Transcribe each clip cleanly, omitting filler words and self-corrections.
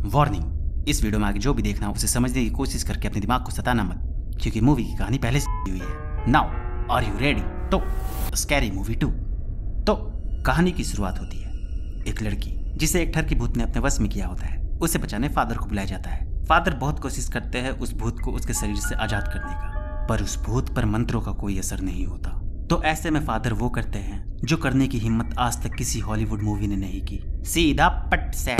Warning, इस video में आगे जो भी देखना उसे समझने की कोशिश करके अपने दिमाग को सताना मत, क्योंकि मूवी की कहानी पहले से हुई है। Now are you ready? तो स्कैरी मूवी 2। तो कहानी की शुरुआत होती है। एक लड़की जिसे एक ठरकी भूत ने अपने वश में किया होता है, उसे बचाने फादर को बुलाया जाता है। फादर बहुत कोशिश करते हैं उस भूत को उसके शरीर से आजाद करने का, पर उस भूत पर मंत्रों का कोई असर नहीं होता। तो ऐसे में फादर वो करते हैं जो करने की हिम्मत आज तक किसी हॉलीवुड मूवी ने नहीं की, सीधा पट से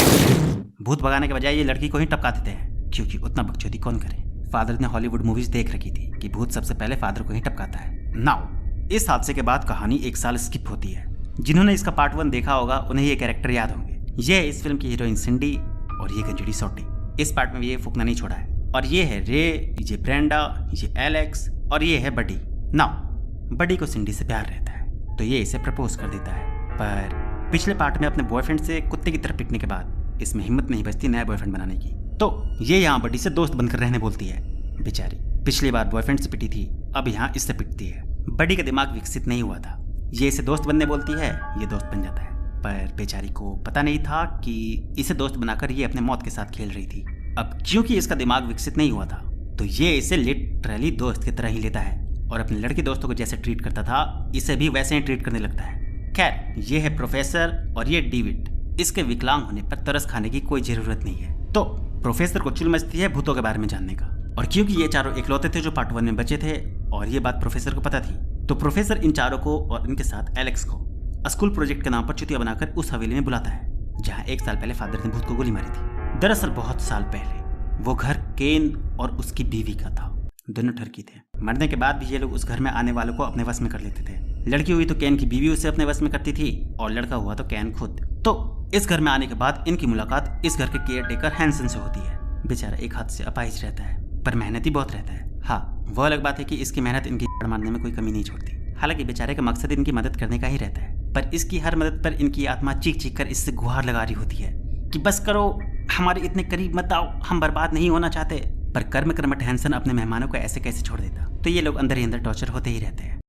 भूत भगाने के बजाय ये लड़की को ही टपका देते हैं, क्योंकि उतना बकचोदी कौन करे। फादर ने हॉलीवुड मूवीज देख रखी थी कि भूत सबसे पहले फादर को ही टपकाता है। नाउ इस हादसे के बाद कहानी एक साल स्किप होती है। जिन्होंने इसका पार्ट 1 देखा होगा उन्हें ये कैरेक्टर याद होंगे। ये है इस फिल्म की हीरोइन सिंडी और ये गंजड़ी सोटी। इस पार्ट में ये फूकना नहीं छोड़ा है। और ये है रे, ये ब्रेंडा, ये एलेक्स और ये है बडी। नाउ बडी को सिंडी से प्यार रहता है तो ये इसे प्रपोज कर देता है, पर पिछले पार्ट में अपने बॉयफ्रेंड से कुत्ते की तरह पिटने के बाद इसमें हिम्मत नहीं बचती नया बॉयफ्रेंड बनाने की। तो ये यहाँ बडी से दोस्त बनकर रहने बोलती है। बेचारी पिछली बार बॉयफ्रेंड से पिटी थी, अब यहाँ इससे पिटती है। बडी का दिमाग विकसित नहीं हुआ था। ये इसे दोस्त बनने बोलती है, ये दोस्त बन जाता है, पर बेचारी को पता नहीं था कि इसे दोस्त बनाकर ये अपने मौत के साथ खेल रही थी। अब क्योंकि इसका दिमाग विकसित नहीं हुआ था तो ये इसे लिटरली दोस्त की तरह ही लेता है और अपने लड़के दोस्तों को जैसे ट्रीट करता था इसे भी वैसे ही ट्रीट करने लगता है। खैर, ये है प्रोफेसर और ये डेविड। इसके विकलांग होने पर तरस खाने की कोई जरूरत नहीं है। तो प्रोफेसर को चुल मचती है भूतों के बारे में जानने का, और क्योंकि ये चारों इकलौते थे जो पार्ट 1 में बचे थे और ये बात प्रोफेसर को पता थी, तो प्रोफेसर इन चारों को और इनके साथ एलेक्स को स्कूल प्रोजेक्ट के नाम पर चुतिया बनाकर उस हवेली में बुलाता है जहाँ 1 साल पहले फादर ने भूत को गोली मारी थी। दरअसल बहुत साल पहले वो घर केन और उसकी बीवी का था। दोनों ठरकी थे। मरने के बाद भी ये लोग उस घर में आने वालों को अपने वश में कर लेते थे। लड़की हुई तो कैन की बीवी उसे अपने वश में करती थी और लड़का हुआ तो कैन खुद। तो इस घर में आने के बाद इनकी मुलाकात इस घर के केयर टेकर हैंसन से होती है। बेचारा एक हाथ से अपाहिज रहता है पर मेहनती बहुत रहता है। हाँ, वो अलग बात है कि इसकी मेहनत इनकी जड़ मारने में कोई कमी नहीं छोड़ती। हालांकि बेचारे का मकसद इनकी मदद करने का ही रहता है, पर इसकी हर मदद पर इनकी आत्मा चीख चीख कर इससे गुहार लगा रही होती है कि बस करो, हमारे इतने करीब मत आओ, हम बर्बाद नहीं होना चाहते। पर कर्म कर्मठ हैंसन अपने मेहमानों को ऐसे कैसे छोड़ देता, तो ये लोग अंदर ही अंदर टॉर्चर होते ही रहते हैं।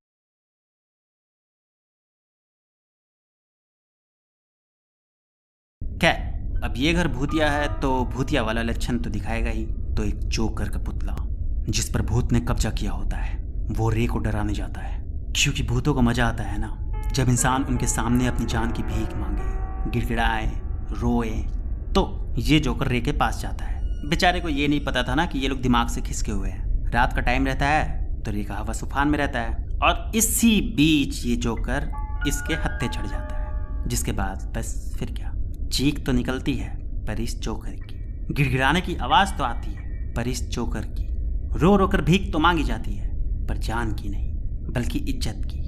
खैर, अब ये घर भूतिया है तो भूतिया वाला लक्षण तो दिखाएगा ही। तो एक जोकर का पुतला जिस पर भूत ने कब्जा किया होता है वो रे को डराने जाता है, क्योंकि भूतों को मजा आता है ना जब इंसान उनके सामने अपनी जान की भीख मांगे, गिड़गिड़ाए, रोए। तो ये जोकर रे के पास जाता है। बेचारे को ये नहीं पता था ना कि ये लोग दिमाग से खिसके हुए हैं। रात का टाइम रहता है तो रे का हवा तूफान में रहता है और इसी बीच ये जोकर इसके हत्थे चढ़ जाता है, जिसके बाद बस फिर क्या, चीख तो निकलती है पर इस जोकर की, गिड़गिड़ाने की आवाज तो आती है पर इस जोकर की, रो रो कर भीख तो मांगी जाती है पर जान की नहीं बल्कि इज्जत की।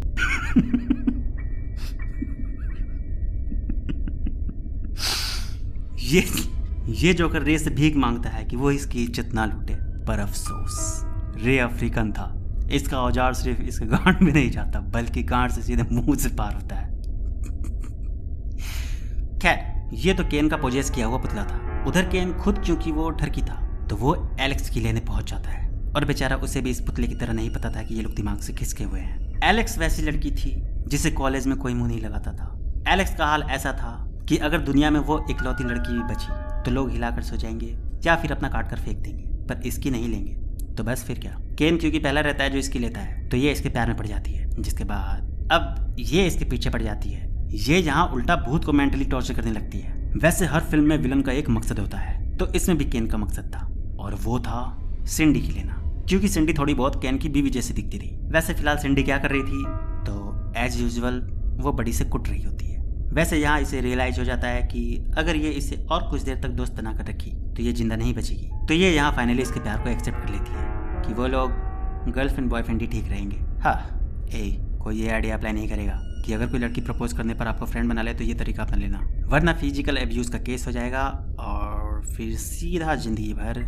ये जोकर रे से भीख मांगता है कि वो इसकी इज्जत ना लूटे, पर अफसोस रे अफ्रीकन था। इसका औजार सिर्फ इसके गांड में नहीं जाता बल्कि गांड से सीधे मुंह से पार होता है। खैर, ये तो केन का पोजेस किया हुआ पुतला था। उधर केन खुद क्योंकि वो ठरकी था तो वो एलेक्स की लेने पहुंच जाता है, और बेचारा उसे भी इस पुतले की तरह नहीं पता था कि ये लोग दिमाग से खिसके हुए हैं। एलेक्स वैसी लड़की थी जिसे कॉलेज में कोई मुंह नहीं लगाता था। एलेक्स का हाल ऐसा था कि अगर दुनिया में वो इकलौती लड़की भी बची तो लोग हिलाकर सो जाएंगे या फिर अपना काट कर फेंक देंगे, पर इसकी नहीं लेंगे तो बस फिर क्या। केन क्योंकि पहला रहता है जो इसकी लेता है तो ये इसके प्यार में पड़ जाती है, जिसके बाद अब ये इसके पीछे पड़ जाती है। ये यहाँ उल्टा भूत को मेंटली टॉर्चर करने लगती है। वैसे हर फिल्म में विलन का एक मकसद होता है, तो इसमें भी केन का मकसद था और वो था सिंडी की लेना, क्योंकि सिंडी थोड़ी बहुत केन की बीवी जैसी दिखती थी। वैसे फिलहाल सिंडी क्या कर रही थी तो एज यूजुअल वो बड़ी से कुट रही होती है। वैसे यहाँ इसे रियलाइज हो जाता है कि अगर ये इसे और कुछ देर तक दोस्त बनाकर रखी तो ये जिंदा नहीं बचेगी। तो ये यहाँ फाइनली इसके प्यार को एक्सेप्ट कर लेती है कि वो लोग गर्लफ्रेंड बॉयफ्रेंड ही ठीक रहेंगे। हाँ, कोई ये आइडिया अप्लाई नहीं करेगा कि अगर कोई लड़की प्रपोज करने पर आपको फ्रेंड बना ले तो ये तरीका अपना लेना, वरना फिजिकल अब्यूज का केस हो जाएगा और फिर सीधा जिंदगी भर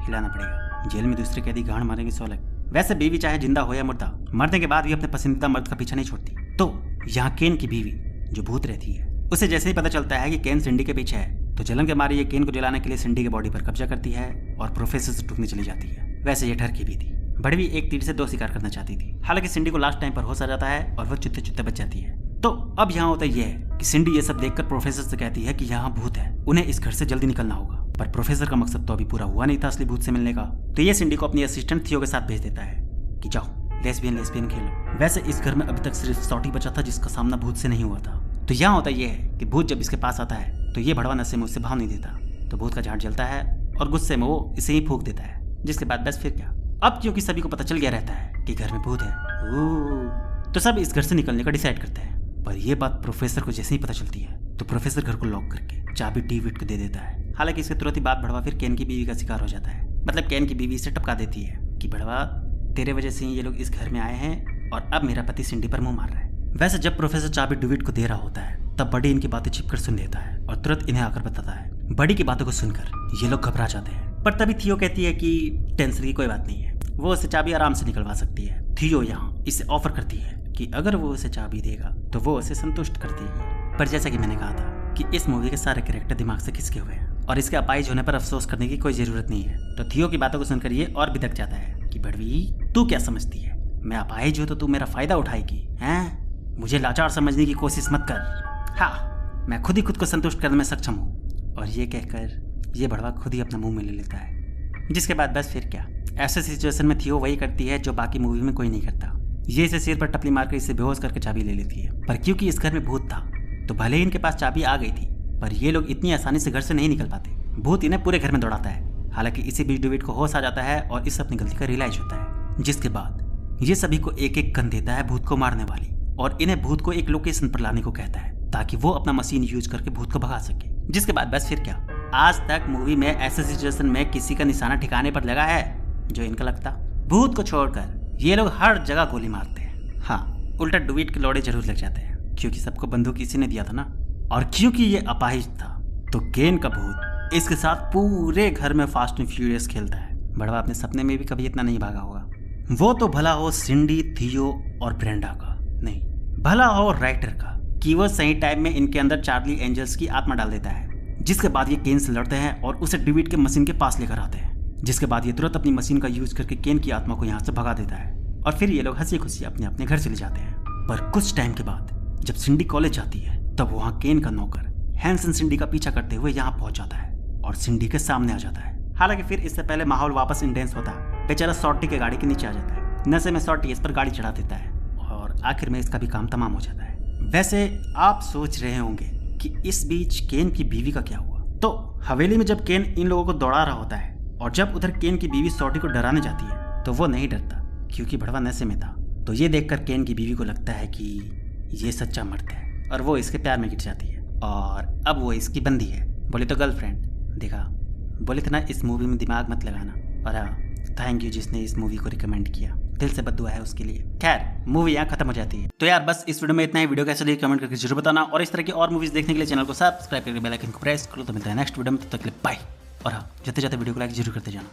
हिलाना पड़ेगा। जेल में दूसरे कैदी गांड मारेंगे 100 लाख। वैसे बीवी चाहे जिंदा हो या मुर्दा, मरने के बाद भी अपने पसंदीदा मर्द का पीछा नहीं छोड़ती। तो यहाँ केन की बीवी जो भूत रहती है उसे जैसे ही पता चलता है कि केन सिंडी के पीछे है तो जलन के मारे ये केन को जलाने के लिए सिंडी के बॉडी पर कब्जा करती है और प्रोफेसर से टूटने चली जाती है। वैसे ये ठरकी भी थी, बड़वी एक तीर से 2 शिकार करना चाहती थी। हालांकि सिंडी को लास्ट टाइम पर होश आ जाता है और वो चुत्ते चुत्ते बच जाती है। तो अब यहाँ होता यह है कि सिंडी ये सब देखकर प्रोफेसर से कहती है कि यहाँ भूत है, उन्हें इस घर से जल्दी निकलना होगा। पर प्रोफेसर का मकसद तो अभी पूरा हुआ नहीं था असली भूत से मिलने का। तो ये सिंडी को अपनी असिस्टेंट थियो के साथ भेज देता है कि जाओ लेस्बियन खेलो। वैसे इस घर में अभी तक सिर्फ सॉटी बचा था जिसका सामना भूत से नहीं हुआ था। तो यहाँ होता यह है कि भूत जब इसके पास आता है तो ये भड़वा नशे में उससे भाव नहीं देता, तो भूत का झाड़ जलता है और गुस्से में वो इसे ही फूंक देता है। जिसके बाद बस फिर क्या, अब क्योंकि सभी को पता चल गया रहता है कि घर में भूत है, तो सब इस घर से निकलने का डिसाइड करते हैं। पर यह बात प्रोफेसर को जैसे ही पता चलती है तो प्रोफेसर घर को लॉक करके चाबी डेविड को दे देता है। हालांकि इसके तुरंत ही बाद भड़वा फिर केन की बीवी का शिकार हो जाता है। मतलब केन की बीवी इसे टपका देती है कि भड़वा तेरे वजह से ही ये लोग इस घर में आए हैं और अब मेरा पति सिंडी पर मुंह मार रहा है। वैसे जब प्रोफेसर चाबी डेविड को दे रहा होता है तब बड़ी इनकी बातें छिपकर सुन लेता है और तुरंत इन्हें आकर बताता है। बड़ी की बातों को सुनकर ये लोग घबरा जाते हैं, पर तभी थियो कहती है कि टेंशन की कोई बात नहीं है, वो उसे चाबी आराम से निकलवा सकती है। थियो यहाँ इसे ऑफर करती है कि अगर वो उसे चाबी देगा तो वो उसे संतुष्ट कर देगी। पर जैसा कि मैंने कहा था कि इस मूवी के सारे कैरेक्टर दिमाग से खिसके हुए हैं और इसके अपाहिज होने पर अफसोस करने की कोई जरूरत नहीं है। तो थियो की बातों को सुनकर ये और भी दक जाता है कि बड़वी तू क्या समझती है, मैं अपाहिज हूँ तो तू मेरा फायदा उठाएगी हैं? मुझे लाचार समझने की कोशिश मत कर। हाँ, मैं खुद ही खुद को संतुष्ट करने में सक्षम हूँ। और ये कहकर ये बड़वा खुद ही अपना मुंह में ले लेता है। जिसके बाद बस फिर क्या, ऐसे सिचुएशन में थियो वही करती है जो बाकी मूवी में कोई नहीं करता। ये इसे सिर पर टपली मारकर इसे बेहोश करके चाबी ले लेती है। पर क्योंकि इस घर में भूत था तो भले ही इनके पास चाबी आ गई थी पर ये लोग इतनी आसानी से घर से नहीं निकल पाते। भूत इन्हें पूरे घर में दौड़ाता है। हालांकि इसी बीच डेविड को होश आ जाता है और इस अपनी गलती का रियलाइज होता है। जिसके बाद ये सभी को एक एक गन देता है भूत को मारने वाली और इन्हें भूत को एक लोकेशन पर लाने को कहता है ताकि वो अपना मशीन यूज करके भूत को भगा सके। जिसके बाद बस फिर क्या, आज तक मूवी में ऐसे सिचुएशन में किसी का निशाना ठिकाने पर लगा है जो इनका लगता? भूत को छोड़कर ये लोग हर जगह गोली मारते हैं। हाँ, उल्टा डेविड के लौड़े जरूर लग जाते हैं क्योंकि सबको बंदूक इसी ने दिया था ना। और क्योंकि ये अपाहिज था तो केन का भूत इसके साथ पूरे घर में फास्ट एंड फ्यूरियस खेलता है। बड़वा अपने सपने में भी कभी इतना नहीं भागा होगा। वो तो भला हो सिंडी, थियो और ब्रेंडा का, नहीं भला हो राइटर का कि वो सही टाइम में इनके अंदर चार्ली एंजल्स की आत्मा डाल देता है। जिसके बाद ये केन से लड़ते हैं और उसे डेविड के मशीन के पास लेकर आते हैं। जिसके बाद ये तुरंत अपनी मशीन का यूज करके केन की आत्मा को यहाँ से भगा देता है और फिर ये लोग हंसी खुशी अपने अपने घर चले जाते हैं। पर कुछ टाइम के बाद जब सिंडी कॉलेज जाती है तब वहाँ केन का नौकर हैंसन सिंडी का पीछा करते हुए यहाँ पहुंच जाता है और सिंडी के सामने आ जाता है। हालांकि फिर इससे पहले माहौल वापस इंटेंस होता है। बेचारा सॉर्टी के गाड़ी के नीचे आ जाता है। नशे में सॉर्टी इस पर गाड़ी चढ़ा देता है और आखिर में इसका भी काम तमाम हो जाता है। वैसे आप सोच रहे होंगे कि इस बीच केन की बीवी का क्या हुआ। तो हवेली में जब केन इन लोगों को दौड़ा रहा होता है और जब उधर केन की बीवी सॉर्टी को डराने जाती है तो वो नहीं डरता क्योंकि भड़वा नशे में था। तो ये देखकर केन की बीवी को लगता है कि ये सच्चा मर्द है और वो इसके प्यार में गिर जाती है और अब वो इसकी बंदी है, बोले तो गर्लफ्रेंड। देखा, बोले थे ना इस मूवी में दिमाग मत लगाना। और हाँ, थैंक यू जिसने इस मूवी को रिकमेंड किया, दिल से बद्दुआ है उसके लिए। खैर, मूवी यहाँ खत्म हो जाती है। तो यार बस इस वीडियो में इतना ही। वीडियो कैसा लगी कमेंट करके जरूर बताना और इस तरह की और मूवीज देखने के लिए चैनल को सब्सक्राइब करके बेल आइकन को प्रेस करो। तो मिलता है नेक्स्ट वीडियो में, तब तक के लिए बाय। और हाँ, जाते जाते वीडियो को लाइक जरूर करते जाना।